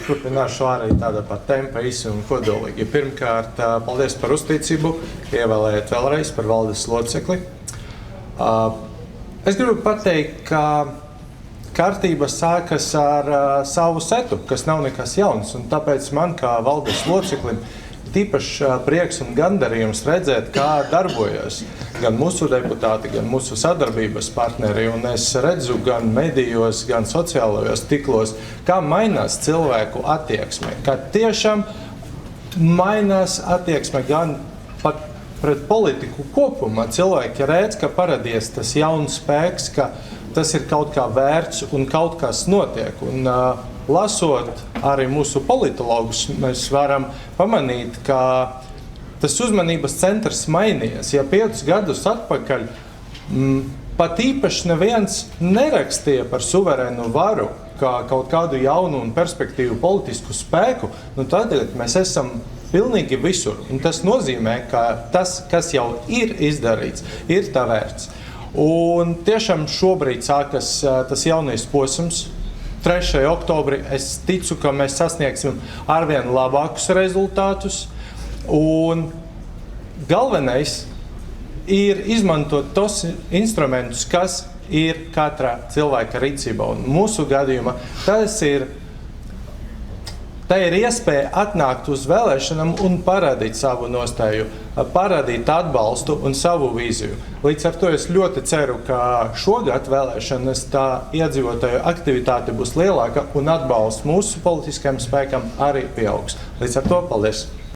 turpināšu arī tādā pat tempa īsi un kodolīgi. Pirmkārt, paldies par uzticību, ievēlējot vēlreiz par valdes locekli. Es gribu pateikt, ka kārtība sākas ar savu setu, kas nav nekas jauns, un tāpēc man kā valdes loceklim tīpašs prieks un gandarījums redzēt, kā darbojas gan mūsu deputāti, gan mūsu sadarbības partneri. Un es redzu gan medijos, gan sociālajos tīklos, kā mainās cilvēku attieksme. Kā tiešām mainās attieksme gan pat pret politiku kopumā. Cilvēki redz, ka paradies tas jauns spēks, ka tas ir kaut kā vērts un kaut kas notiek. Un, lasot arī mūsu politologus, mēs varam pamanīt, ka tas uzmanības centrs mainījies. Ja 5 gadus atpakaļ pat īpaši neviens nerakstīja par suverēnu varu kā kaut kādu jaunu un perspektīvu politisku spēku, tādēļ mēs esam pilnīgi visur. Un tas nozīmē, ka tas, kas jau ir izdarīts, ir tā vērts. Un tiešām šobrīd sākas tas jaunais posms. 3. oktobrī es ticu, ka mēs sasniegsim arvien labākus rezultātus. Un galvenais ir izmantot tos instrumentus, kas ir katrā cilvēka rīcībā. Un mūsu gadījumā tā ir iespēja atnākt uz vēlēšanām un parādīt savu nostāju, parādīt atbalstu un savu vīziju. Līdz ar to es ļoti ceru, ka šogad vēlēšanas tā iedzīvotāju aktivitāte būs lielāka un atbalsts mūsu politiskajam spēkam arī pieaugs. Līdz ar to paldies!